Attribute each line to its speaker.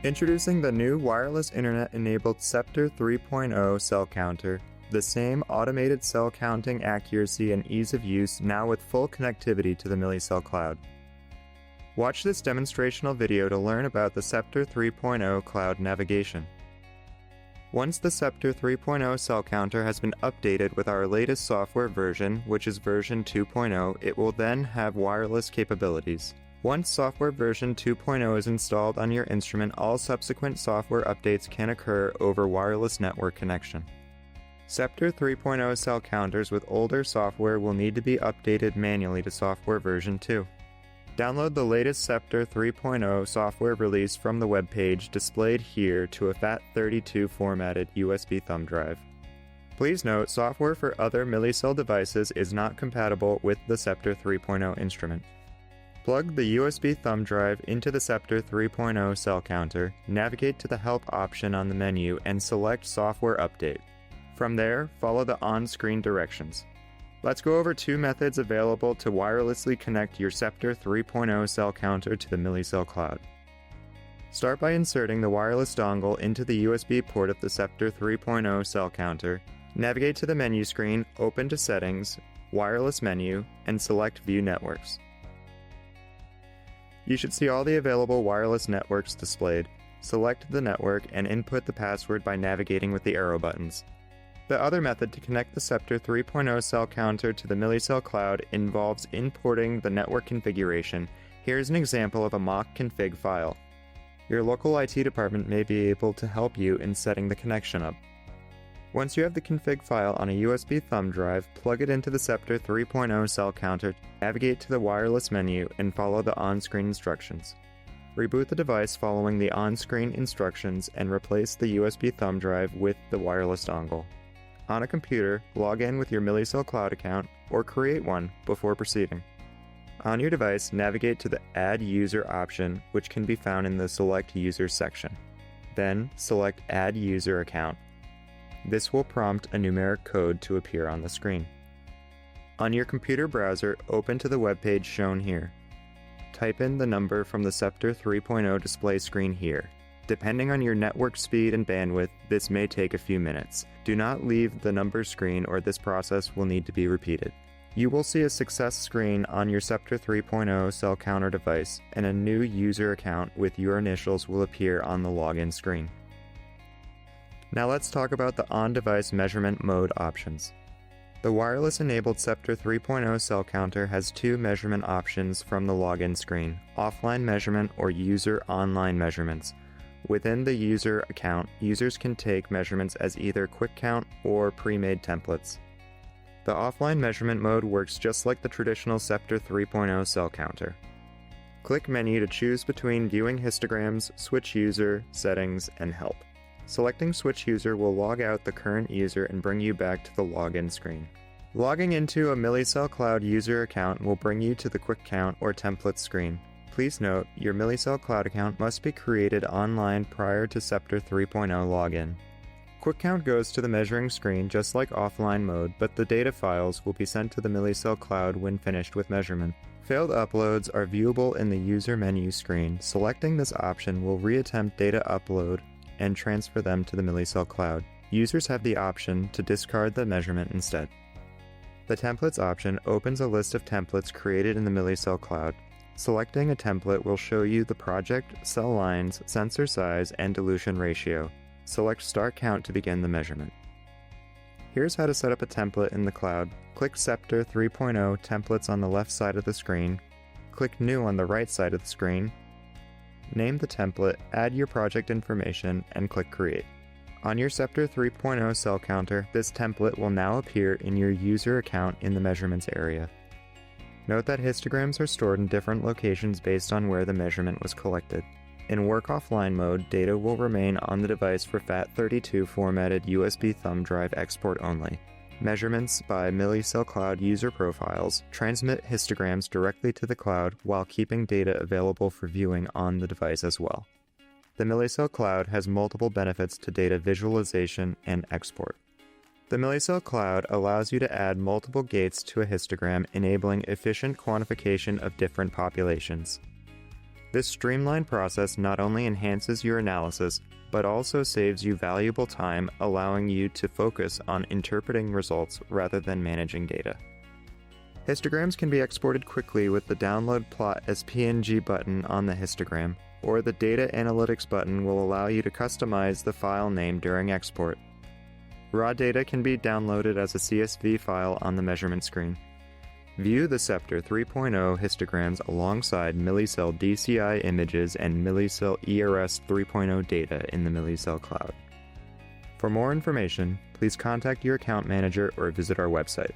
Speaker 1: Introducing the new wireless internet-enabled Scepter 3.0 Cell Counter. The same automated cell counting accuracy and ease of use, now with full connectivity to the Millicell Cloud. Watch this demonstrational video to learn about the Scepter 3.0 Cloud navigation. Once the Scepter 3.0 Cell Counter has been updated with our latest software version, which is version 2.0, it will then have wireless capabilities. Once software version 2.0 is installed on your instrument, all subsequent software updates can occur over wireless network connection. Scepter 3.0 cell counters with older software will need to be updated manually to software version 2. Download the latest Scepter 3.0 software release from the webpage displayed here to a FAT32 formatted USB thumb drive. Please note, software for other Millicell devices is not compatible with the Scepter 3.0 instrument. Plug the USB thumb drive into the Scepter 3.0 cell counter, navigate to the Help option on the menu, and select Software Update. From there, follow the on-screen directions. Let's go over two methods available to wirelessly connect your Scepter 3.0 cell counter to the Millicell Cloud. Start by inserting the wireless dongle into the USB port of the Scepter 3.0 cell counter, navigate to the menu screen, open to Settings, Wireless menu, and select View Networks. You should see all the available wireless networks displayed. Select the network and input the password by navigating with the arrow buttons. The other method to connect the Scepter 3.0 cell counter to the Millicell Cloud involves importing the network configuration. Here's an example of a mock config file. Your local IT department may be able to help you in setting the connection up. Once you have the config file on a USB thumb drive, plug it into the Scepter 3.0 cell counter, navigate to the wireless menu, and follow the on-screen instructions. Reboot the device following the on-screen instructions and replace the USB thumb drive with the wireless dongle. On a computer, log in with your Millicell Cloud account or create one before proceeding. On your device, navigate to the Add User option, which can be found in the Select User section. Then, select Add User Account. This will prompt a numeric code to appear on the screen. On your computer browser, open to the web page shown here. Type in the number from the Scepter 3.0 display screen here. Depending on your network speed and bandwidth, this may take a few minutes. Do not leave the number screen or this process will need to be repeated. You will see a success screen on your Scepter 3.0 cell counter device, and a new user account with your initials will appear on the login screen. Now let's talk about the on-device measurement mode options. The wireless-enabled Scepter 3.0 cell counter has two measurement options from the login screen: offline measurement or user online measurements. Within the user account, users can take measurements as either quick count or pre-made templates. The offline measurement mode works just like the traditional Scepter 3.0 cell counter. Click Menu to choose between viewing histograms, Switch User, Settings, and Help. Selecting Switch User will log out the current user and bring you back to the login screen. Logging into a Millicell Cloud user account will bring you to the quick count or template screen. Please note, your Millicell Cloud account must be created online prior to Scepter 3.0 login. Quick count goes to the measuring screen just like offline mode, but the data files will be sent to the Millicell Cloud when finished with measurement. Failed uploads are viewable in the user menu screen. Selecting this option will reattempt data upload and transfer them to the Millicell Cloud. Users have the option to discard the measurement instead. The Templates option opens a list of templates created in the Millicell Cloud. Selecting a template will show you the project, cell lines, sensor size, and dilution ratio. Select Start Count to begin the measurement. Here's how to set up a template in the cloud. Click Scepter 3.0 Templates on the left side of the screen. Click New on the right side of the screen. Name the template, add your project information, and click Create. On your Scepter 3.0 cell counter, this template will now appear in your user account in the Measurements area. Note that histograms are stored in different locations based on where the measurement was collected. In Work Offline mode, data will remain on the device for FAT32 formatted USB thumb drive export only. Measurements by Millicell Cloud user profiles transmit histograms directly to the cloud while keeping data available for viewing on the device as well. The Millicell Cloud has multiple benefits to data visualization and export. The Millicell Cloud allows you to add multiple gates to a histogram, enabling efficient quantification of different populations. This streamlined process not only enhances your analysis, but also saves you valuable time, allowing you to focus on interpreting results rather than managing data. Histograms can be exported quickly with the Download Plot as PNG button on the histogram, or the Data Analytics button will allow you to customize the file name during export. Raw data can be downloaded as a CSV file on the measurement screen. View the Scepter 3.0 histograms alongside Millicell DCI images and Millicell ERS 3.0 data in the Millicell Cloud. For more information, please contact your account manager or visit our website.